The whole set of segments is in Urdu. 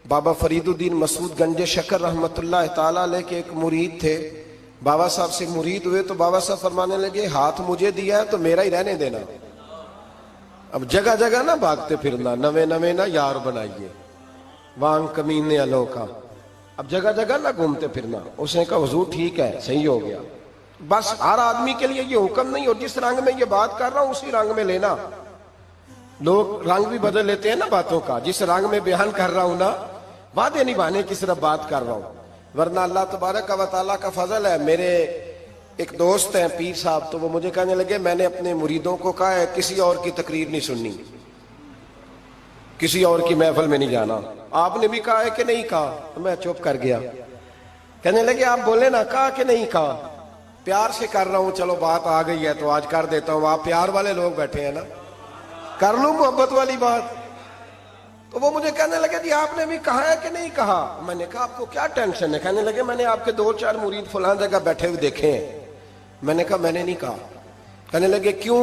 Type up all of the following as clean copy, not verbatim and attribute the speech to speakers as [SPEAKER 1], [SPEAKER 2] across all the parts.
[SPEAKER 1] بابا فرید الدین مسعود گنج شکر رحمت اللہ تعالیٰ علیہ کے ایک مرید تھے. بابا صاحب سے مرید ہوئے تو بابا صاحب فرمانے لگے ہاتھ مجھے دیا ہے تو میرا ہی رہنے دینا. اب جگہ جگہ نہ بھاگتے پھرنا, نوے نوے نہ یار بنائیے وان کمینے الو کا. اب جگہ جگہ نہ گھومتے پھرنا. اس نے کہا حضور ٹھیک ہے, صحیح ہو گیا. بس ہر آدمی کے لیے یہ حکم نہیں, اور جس رنگ میں یہ بات کر رہا ہوں اسی رنگ میں لینا. لوگ رنگ بھی بدل لیتے ہیں نا باتوں کا. جس رنگ میں بیان کر رہا ہوں نا, وعدے نبھانے کی صرف بات کر رہا ہوں, ورنہ اللہ تبارک و تعالیٰ کا فضل ہے. میرے ایک دوست ہیں پیر صاحب, تو وہ مجھے کہنے لگے میں نے اپنے مریدوں کو کہا ہے کسی اور کی تقریر نہیں سننی, کسی اور کی محفل میں نہیں جانا. آپ نے بھی کہا ہے کہ نہیں کہا؟ تو میں چپ کر گیا. کہنے لگے آپ بولے نا, کہا کہ نہیں کہا؟ پیار سے کر رہا ہوں, چلو بات آ گئی ہے تو آج کر دیتا ہوں. آپ پیار والے لوگ بیٹھے ہیں نا, کر لوں محبت والی بات. تو وہ مجھے کہنے لگے جی آپ نے بھی کہا ہے کہ نہیں کہا؟ میں نے کہا آپ کو کیا ٹینشن ہے؟ کہنے لگے میں نے آپ کے 2-4 مرید فلاں جگہ بیٹھے ہوئے دیکھے ہیں. میں نے کہا میں نے نہیں کہا. کہنے لگے کیوں؟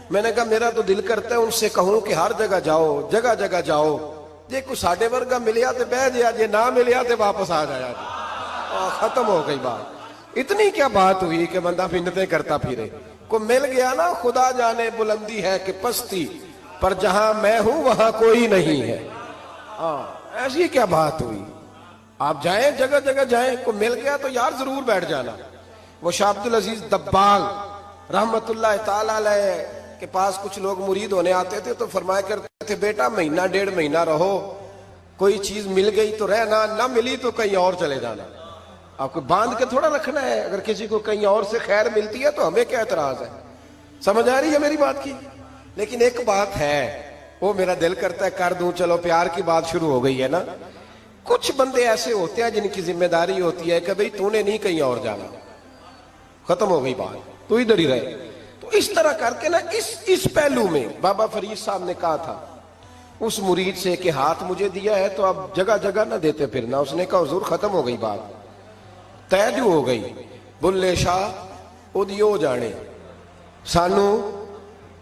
[SPEAKER 1] میں نے کہا میرا تو دل کرتا ہے ان سے کہوں کہ ہر جگہ جاؤ, جگہ جگہ جاؤ. جی کوئی ساڈے ورگا ملیا تو بہ جیا, جی نہ ملیا تو واپس آ جایا. ختم ہو گئی بات. اتنی کیا بات ہوئی کہ بندہ منتیں کرتا پھرے. کو مل گیا نا, خدا جانے بلندی ہے کہ پستی, پر جہاں میں ہوں وہاں کوئی نہیں ہے. ایسی کیا بات ہوئی؟ آپ جائیں جگہ جگہ جائیں, کو مل گیا تو یار ضرور بیٹھ جانا. وہ شاہ عبد العزیز دباغ رحمت اللہ تعالی علیہ کے پاس کچھ لوگ مرید ہونے آتے تھے تو فرمایا کرتے تھے بیٹا 1-1.5 مہینہ رہو, کوئی چیز مل گئی تو رہنا, نہ ملی تو کہیں اور چلے جانا. آپ کو باندھ کے تھوڑا رکھنا ہے. اگر کسی کو کہیں اور سے خیر ملتی ہے تو ہمیں کیا اعتراض ہے؟ سمجھ آ رہی ہے میری بات کی؟ لیکن ایک بات ہے, وہ میرا دل کرتا ہے کر دوں. چلو پیار کی بات شروع ہو گئی ہے نا. کچھ بندے ایسے ہوتے ہیں جن کی ذمہ داری ہوتی ہے کہ بھئی تو نے نہیں کہیں اور جانا, ختم ہو گئی بات, تو ادھر ہی رہے. تو اس طرح کر کے نا اس پہلو میں بابا فرید صاحب نے کہا تھا اس مرید سے کہ ہاتھ مجھے دیا ہے تو اب جگہ جگہ نہ دیتے پھرنا. اس نے کہا حضور ختم ہو گئی بات, طے جو ہو گئی. بلے شاہ اودیو جانے, سانو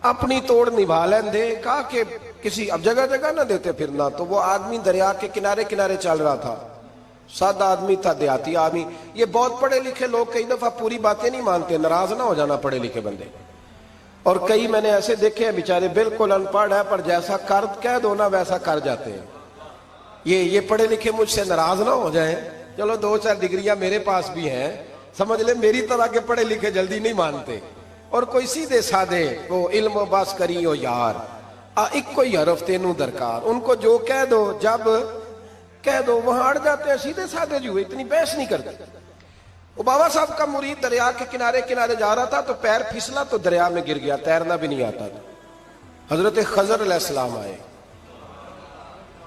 [SPEAKER 1] اپنی توڑ نبھا لین دے. کہا کہ کسی اب جگہ جگہ نہ دیتے پھرنا. تو وہ آدمی دریا کے کنارے کنارے چل رہا تھا, سادہ آدمی تھا, دیہاتی آدمی. یہ بہت پڑھے لکھے لوگ کئی دفعہ پوری باتیں نہیں مانتے, ناراض نہ ہو جانا پڑھے لکھے بندے. اور کئی میں نے ایسے دیکھے ہیں بیچارے بالکل ان پڑھ ہے پر جیسا کہہ دو نا ویسا کر جاتے ہیں. یہ پڑھے لکھے مجھ سے ناراض نہ ہو جائیں. چلو 2-4 ڈگریاں میرے پاس بھی ہیں, سمجھ لیں میری طرح کے پڑھے لکھے جلدی نہیں مانتے. اور کوئی سیدھے سادے وہ علم و باس کری ہو یار, ایک کوئی حرف تینوں درکار. ان کو جو کہہ دو جب کہہ دو وہاں اڑ جاتے ہیں, سیدھے سادے جو اتنی بحث نہیں کرتے. وہ بابا صاحب کا مرید دریا کے کنارے کنارے جا رہا تھا تو پیر پھسلا تو دریا میں گر گیا, تیرنا بھی نہیں آتا تھا. حضرت خضر علیہ السلام آئے,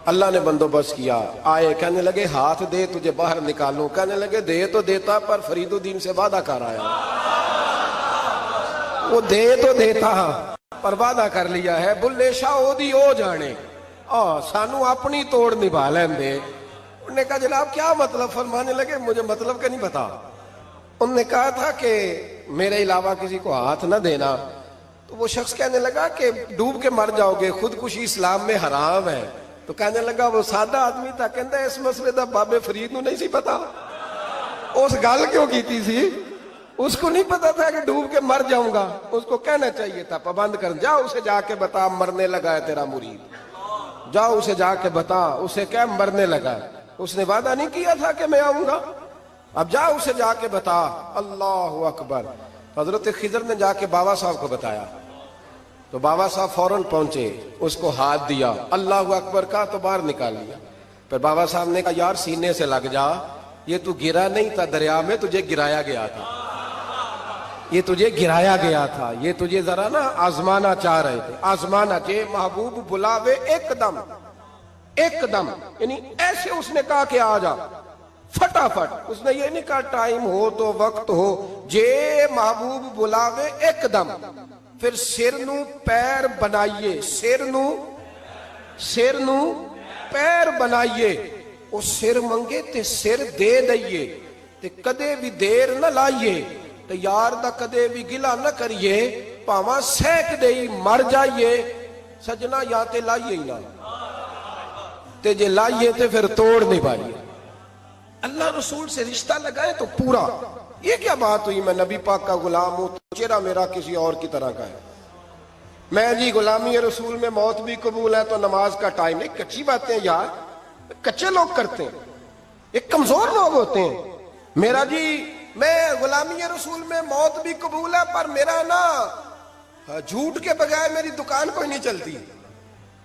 [SPEAKER 1] اللہ نے بندوبست کیا. آئے, کہنے لگے ہاتھ دے تجھے باہر نکالوں. کہنے لگے دے تو دیتا پر فرید الدین سے وعدہ کر آیا. وہ دے تو دیتا پر وعدہ کر لیا ہے. بلے شاہ اودی او جانے, سانو اپنی توڑ نبھا لین دے. انہوں نے کہا جناب کیا مطلب؟ فرمانے لگے مجھے مطلب کا نہیں پتا. انہوں نے کہا تھا کہ میرے علاوہ کسی کو ہاتھ نہ دینا. تو وہ شخص کہنے لگا کہ ڈوب کے مر جاؤ گے, خودکشی اسلام میں حرام ہے. تو کہنے لگا وہ سادہ آدمی تھا, کہندا اس مسئلے دا بابے فرید نو نہیں سی پتا. اس گل کیوں کیتی سی؟ اس کو نہیں پتا تھا کہ ڈوب کے مر جاؤں گا. اس کو کہنا چاہیے تھا پابند کر, جا اسے جا کے بتا مرنے لگا ہے تیرا مرید. جاؤ اسے جا کے بتا, اسے کیا مرنے لگا ہے. اس نے وعدہ نہیں کیا تھا کہ میں آؤں گا. اب جا اسے جا کے بتا. اللہ اکبر. حضرت خضر نے جا کے بابا صاحب کو بتایا تو بابا صاحب فوراً پہنچے, اس کو ہاتھ دیا, اللہ اکبر کہا تو باہر نکال لیا. پھر بابا صاحب نے کہا یار سینے سے لگ جا, یہ تو گرا نہیں تھا دریا میں, تجھے گرایا گیا تھا. یہ تجھے گرایا گیا تھا, یہ تجھے ذرا نا آزمانا چاہ رہے تھے. آزمانا چاہے محبوب بلاوے ایک دم, ایک دم, یعنی ایسے اس نے کہا کہ آ جا فٹافٹ. اس نے یہ نہیں کہا ٹائم ہو تو وقت ہو, جے محبوب بلاوے ایک دم. پھر سر نو پیر بنائیے, سر نو پیر بنائیے. وہ سر منگے تے سر دے دئیے, تے کدے بھی دیر نہ لائیے. تے یار دا کدے بھی گلا نہ کریے, پاواں سینک دئی مر جائیے. سجنا یا تے لائیے ہی نہ. تے جے لائیے تے پھر توڑ نہیں پائیے. اللہ رسول سے رشتہ لگائے تو پورا. یہ کیا بات ہوئی میں نبی پاک کا غلام ہوں تو چہرہ میرا کسی اور کی طرح کا ہے. میں جی غلامی رسول میں موت بھی قبول ہے تو نماز کا ٹائم نہیں. کچی باتیں یار کچے لوگ کرتے ہیں, ایک کمزور لوگ ہوتے ہیں. میرا جی میں غلامی رسول میں موت بھی قبول ہے پر میرا نا جھوٹ کے بغیر میری دکان کوئی نہیں چلتی.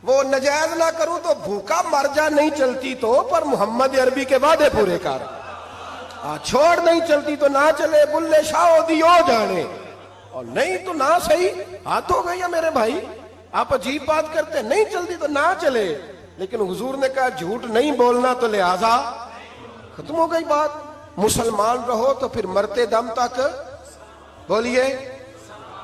[SPEAKER 1] وہ نجائز نہ کروں تو بھوکا مر جا نہیں چلتی تو, پر محمد عربی کے وعدے پورے کر. چھوڑ نہیں چلتی تو نہ چلے, بلے شاہ دیو جانے, اور نہیں تو نہ صحیح. ہاتھ ہو گئی ہے میرے بھائی, آپ عجیب بات کرتے, نہیں چلتی تو نہ چلے. لیکن حضور نے کہا جھوٹ نہیں بولنا تو لہذا ختم ہو گئی بات. مسلمان رہو تو پھر مرتے دم تک بولیے.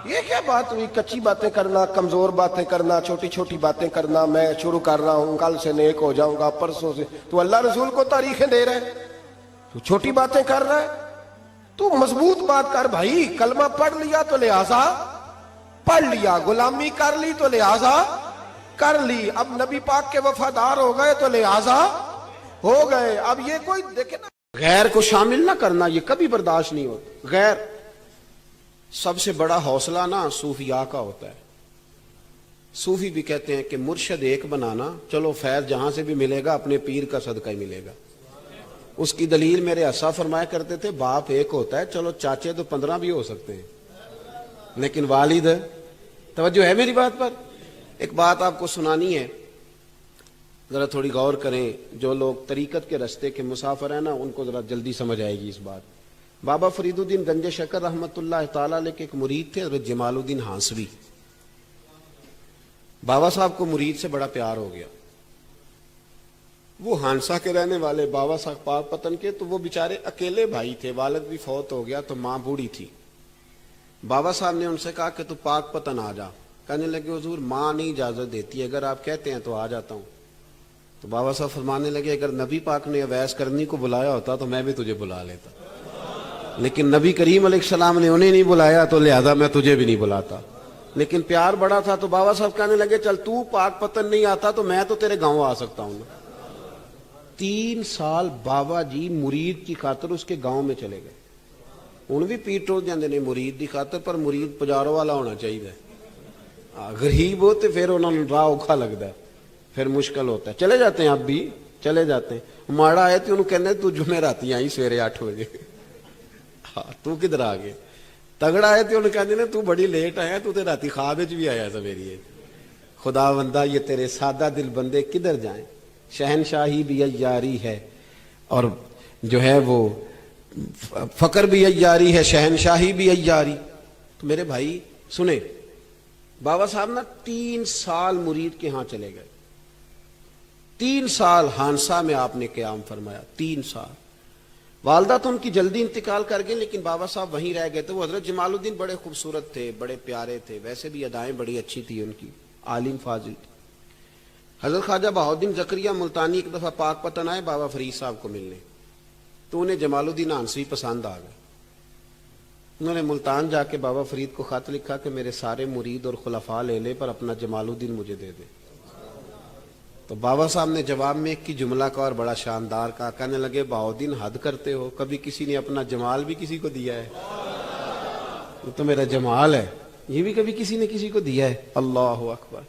[SPEAKER 1] یہ کیا بات ہوئی کچی باتیں کرنا, کمزور باتیں کرنا, چھوٹی چھوٹی باتیں کرنا. میں شروع کر رہا ہوں, کل سے نیک ہو جاؤں گا, پرسوں سے. تو اللہ رسول کو تاریخیں دے رہے ہیں, تو چھوٹی باتیں کر رہا ہے. تو مضبوط بات کر بھائی. کلمہ پڑھ لیا تو لہذا پڑھ لیا, غلامی کر لی تو لہذا کر لی. اب نبی پاک کے وفادار ہو گئے تو لہذا ہو گئے. اب یہ کوئی دیکھے نا,
[SPEAKER 2] غیر کو شامل نہ کرنا یہ کبھی برداشت نہیں ہوتا. غیر سب سے بڑا حوصلہ نا صوفیاء کا ہوتا ہے. صوفی بھی کہتے ہیں کہ مرشد ایک بنانا, چلو فیض جہاں سے بھی ملے گا اپنے پیر کا صدقہ ہی ملے گا. اس کی دلیل میرے اسا فرمایا کرتے تھے, باپ ایک ہوتا ہے, چلو چاچے تو 15 بھی ہو سکتے ہیں, لیکن والد. توجہ ہے میری بات پر؟ ایک بات آپ کو سنانی ہے, ذرا تھوڑی غور کریں. جو لوگ طریقت کے رستے کے مسافر ہیں نا ان کو ذرا جلدی سمجھ آئے گی اس بات. بابا فرید الدین گنج شکر رحمت اللہ تعالی علیہ کے ایک مرید تھے حضرت جمال الدین ہانسوی. بابا صاحب کو مرید سے بڑا پیار ہو گیا. وہ ہانسا کے رہنے والے, بابا صاحب پاک پتن کے, تو وہ بیچارے اکیلے بھائی تھے, والد بھی فوت ہو گیا تو ماں بوڑھی تھی. بابا صاحب نے ان سے کہا کہ تو پاک پتن آ جا. کہنے لگے حضور ماں نہیں اجازت دیتی, اگر آپ کہتے ہیں تو آ جاتا ہوں. تو بابا صاحب فرمانے لگے اگر نبی پاک نے اویس کرنی کو بلایا ہوتا تو میں بھی تجھے بلا لیتا, لیکن نبی کریم علیہ السلام نے انہیں نہیں بلایا تو لہذا میں تجھے بھی نہیں بلاتا. لیکن پیار بڑا تھا تو بابا صاحب کہنے لگے چل تو پاک پتن نہیں آتا تو میں تو تیرے گاؤں آ سکتا ہوں. 3 سال بابا جی مرید کی خاطر اس کے گاؤں میں چلے گئے. ہوں بھی پیٹ ٹوٹ جاندے نے مرید کی خاطر, پر مرید پجاروں والا ہونا چاہیے. غریب ہو تو پھر انہوں نے راہ اوکھا لگتا ہے, پھر مشکل ہوتا ہے. چلے جاتے ہیں اب بھی چلے جاتے ہیں. ماڑا آئے تو انہوں کہنے تو جمعراتی آئی سویرے 8 بجے. تو کدھر آ گئے. تگڑا آئے تو انہوں کہنے تو بڑی لیٹ آیا, تو تے راتی خواب وچ بھی آیا سویرے. خدا بندہ یہ تیرے سادہ دل بندے کدھر جائیں. شہنشاہی بھی عیاری ہے اور جو ہے وہ فقر بھی عیاری ہے, شہنشاہی بھی عیاری. تو میرے بھائی سنیں, بابا صاحب نا 3 سال مرید کے ہاں چلے گئے. 3 سال ہانسا میں آپ نے قیام فرمایا. 3 سال. والدہ تو ان کی جلدی انتقال کر گئی, لیکن بابا صاحب وہیں رہ گئے تھے. وہ حضرت جمال الدین بڑے خوبصورت تھے, بڑے پیارے تھے, ویسے بھی ادائیں بڑی اچھی تھی ان کی, عالم فاضل تھے. حضرت خواجہ بہاؤالدین زکریہ ملتانی ایک دفعہ پاک پتن آئے بابا فرید صاحب کو ملنے, تو انہیں جمال الدین ہانسوی پسند آ گئے. انہوں نے ملتان جا کے بابا فرید کو خط لکھا کہ میرے سارے مرید اور خلفاء لے لے, پر اپنا جمال الدین مجھے دے دے. تو بابا صاحب نے جواب میں ایک کی جملہ کا اور بڑا شاندار کہا. کہنے لگے بہاؤالدین حد کرتے ہو, کبھی کسی نے اپنا جمال بھی کسی کو دیا ہے؟ یہ تو میرا جمال ہے, یہ بھی کبھی کسی نے کسی کو دیا ہے؟ اللہ اکبر.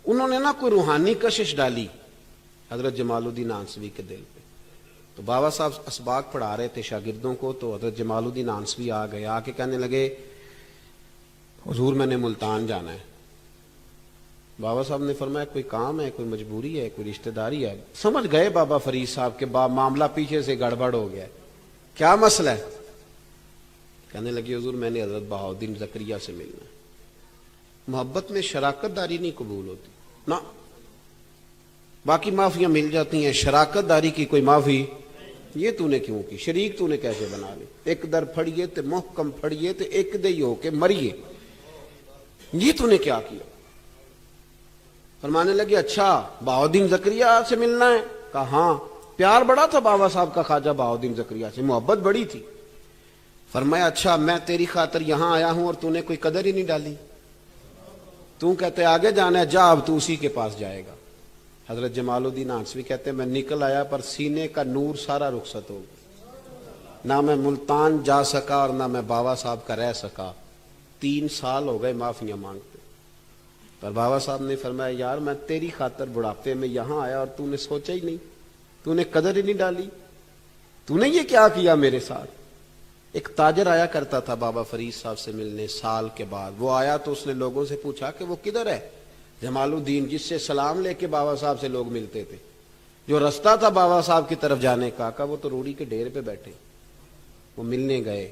[SPEAKER 2] انہوں نے نا کوئی روحانی کشش ڈالی حضرت جمال الدین ہانسوی کے دل پہ. تو بابا صاحب اسباق پڑھا رہے تھے شاگردوں کو, تو حضرت جمال الدین ہانسوی آ گئے. آ کے کہنے لگے حضور میں نے ملتان جانا ہے. بابا صاحب نے فرمایا کوئی کام ہے, کوئی مجبوری ہے, کوئی رشتہ داری ہے؟ سمجھ گئے بابا فرید صاحب کے معاملہ پیچھے سے گڑبڑ ہو گیا. کیا مسئلہ ہے؟ کہنے لگے حضور میں نے حضرت بہاؤالدین زکریہ سے ملنا ہے. محبت میں شراکت داری نہیں قبول ہوتی نا, باقی معافیاں مل جاتی ہیں, شراکت داری کی کوئی معافی. یہ تو نے کیوں کی؟ شریک تو نے کیسے بنا لی؟ ایک در پھڑیے تے محکم پھڑیے تے ایک دے ہو کے مریے, یہ تو نے کیا کیا؟ فرمانے لگے اچھا بہاؤالدین زکریہ سے ملنا ہے؟ کہا ہاں. پیار بڑا تھا بابا صاحب کا خواجہ بہاؤالدین زکریہ سے, محبت بڑی تھی. فرمایا اچھا میں تیری خاطر یہاں آیا ہوں اور تو نے کوئی قدر ہی نہیں ڈالی. تو کہتے آگے جانا ہے, جا اب تو اسی کے پاس جائے گا. حضرت جمال الدین آنسوی کہتے ہیں میں نکل آیا پر سینے کا نور سارا رخصت ہو گیا، نہ میں ملتان جا سکا اور نہ میں بابا صاحب کا رہ سکا، 3 سال ہو گئے معافیاں مانگتے۔ پر بابا صاحب نے فرمایا یار میں تیری خاطر بڑھاپے میں یہاں آیا اور تو نے سوچا ہی نہیں، تو نے قدر ہی نہیں ڈالی، تو نے یہ کیا کیا میرے ساتھ۔ ایک تاجر آیا کرتا تھا بابا فرید صاحب سے ملنے سال کے بعد، وہ آیا تو اس نے لوگوں سے پوچھا کہ وہ کدھر ہے؟ جمال الدین، جس سے سلام لے کے بابا صاحب سے لوگ ملتے تھے، جو رستہ تھا بابا صاحب کی طرف جانے کا، کہا وہ تو روڑی کے ڈھیر پہ بیٹھے۔ وہ ملنے گئے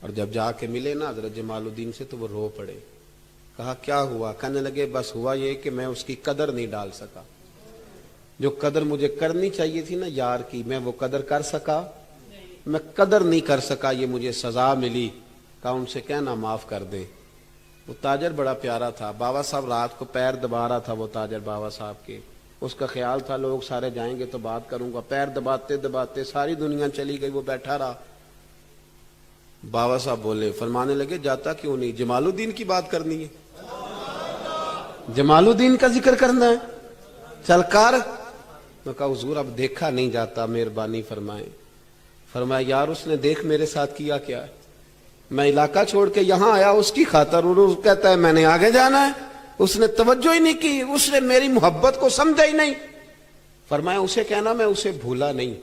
[SPEAKER 2] اور جب جا کے ملے نا حضرت جمال الدین سے تو وہ رو پڑے۔ کہا کیا ہوا؟ کہنے لگے بس ہوا یہ کہ میں اس کی قدر نہیں ڈال سکا، جو قدر مجھے کرنی چاہیے تھی نا یار کی، میں وہ قدر کر سکا، میں قدر نہیں کر سکا، یہ مجھے سزا ملی۔ کہا ان سے کہنا معاف کر دیں۔ وہ تاجر بڑا پیارا تھا، بابا صاحب رات کو پیر دبا رہا تھا، وہ تاجر بابا صاحب کے، اس کا خیال تھا لوگ سارے جائیں گے تو بات کروں گا، پیر دباتے دباتے ساری دنیا چلی گئی، وہ بیٹھا رہا۔ بابا صاحب بولے، فرمانے لگے جاتا کیوں نہیں؟ جمال الدین کی بات کرنی ہے، جمال الدین کا ذکر کرنا ہے، چل کر۔ میں کہا حضور اب دیکھا نہیں جاتا، مہربانی فرمائیں۔ فرمایا یار اس نے دیکھ میرے ساتھ کیا کیا ہے، میں علاقہ چھوڑ کے یہاں آیا اس کی خاطر، اور وہ کہتا ہے میں نے آگے جانا ہے، اس نے توجہ ہی نہیں کی، اس نے میری محبت کو سمجھا ہی نہیں۔ فرمایا اسے کہنا میں اسے بھولا نہیں،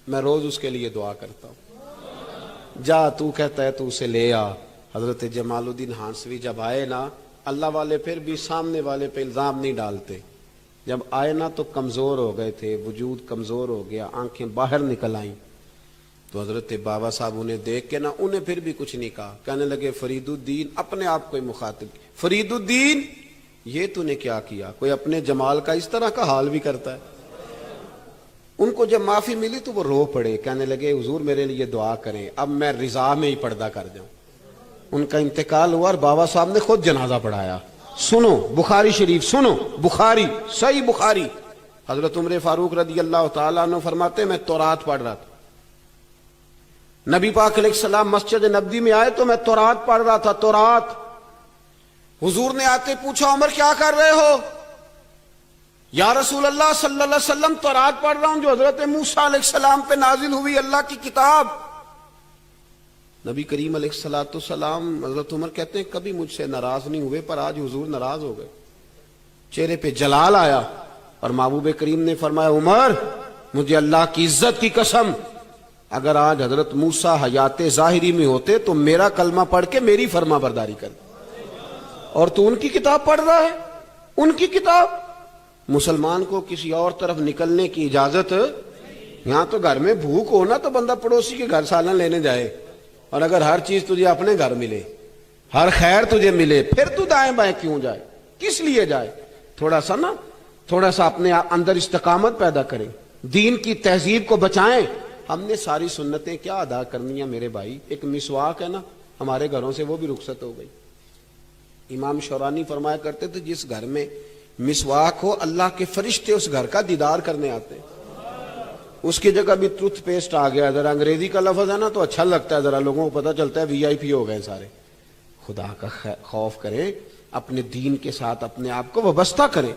[SPEAKER 2] میں روز اس کے لیے دعا کرتا ہوں، جا تو کہتا ہے تو اسے لے آ۔ حضرت جمال الدین ہانسوی جب آئے نا، اللہ والے پھر بھی سامنے والے پہ الزام نہیں ڈالتے، جب آئے نا تو کمزور ہو گئے تھے، وجود کمزور ہو گیا، آنکھیں باہر نکل آئیں، تو حضرت بابا صاحب انہیں دیکھ کے نا انہیں پھر بھی کچھ نہیں کہا، کہنے لگے فرید الدین، اپنے آپ کو ہی مخاطب، فرید الدین یہ تو نے کیا کیا؟ کوئی اپنے جمال کا اس طرح کا حال بھی کرتا ہے۔ ان کو جب معافی ملی تو وہ رو پڑے، کہنے لگے حضور میرے لیے دعا کریں، اب میں رضا میں ہی پردہ کر جاؤں۔ ان کا انتقال ہوا اور بابا صاحب نے خود جنازہ پڑھایا۔ سنو بخاری شریف، سنو بخاری، صحیح بخاری، حضرت عمر فاروق رضی اللہ تعالیٰ عنہ فرماتے میں تورات پڑھ رہا تھا، نبی پاک علیہ السلام مسجد نبوی میں آئے تو میں تورات پڑھ رہا تھا، تورات۔ حضور نے آتے پوچھا عمر کیا کر رہے ہو؟ یا رسول اللہ صلی اللہ علیہ وسلم تورات پڑھ رہا ہوں جو حضرت موسیٰ علیہ السلام پہ نازل ہوئی، اللہ کی کتاب۔ نبی کریم علیہ السلام، حضرت عمر کہتے ہیں کبھی مجھ سے ناراض نہیں ہوئے، پر آج حضور ناراض ہو گئے، چہرے پہ جلال آیا، اور محبوب کریم نے فرمایا عمر مجھے اللہ کی عزت کی قسم، اگر آج حضرت موسیٰ حیات ظاہری میں ہوتے تو میرا کلمہ پڑھ کے میری فرما برداری کر، اور تو ان کی کتاب پڑھ رہا ہے، ان کی کتاب۔ مسلمان کو کسی اور طرف نکلنے کی اجازت، یہاں تو گھر میں بھوک ہو نا تو بندہ پڑوسی کے گھر سالن لینے جائے، اور اگر ہر چیز تجھے اپنے گھر ملے، ہر خیر تجھے ملے، پھر تو دائیں بائیں کیوں جائے؟ کس لیے جائے؟ تھوڑا سا اپنے اندر استقامت پیدا کریں، دین کی تہذیب کو بچائیں۔ ہم نے ساری سنتیں کیا ادا کرنی ہیں میرے بھائی؟ ایک مسواک ہے نا ہمارے گھروں سے وہ بھی رخصت ہو گئی۔ امام شورانی فرمایا کرتے تھے جس گھر میں مسواک ہو اللہ کے فرشتے اس گھر کا دیدار کرنے آتے ہیں۔ اس کی جگہ بھی ٹوتھ پیسٹ آ گیا، ذرا انگریزی کا لفظ ہے نا تو اچھا لگتا ہے، ذرا لوگوں کو پتہ چلتا ہے وی آئی پی ہو گئے سارے۔ خدا کا خوف کریں، اپنے دین کے ساتھ اپنے آپ کو وابستہ کریں۔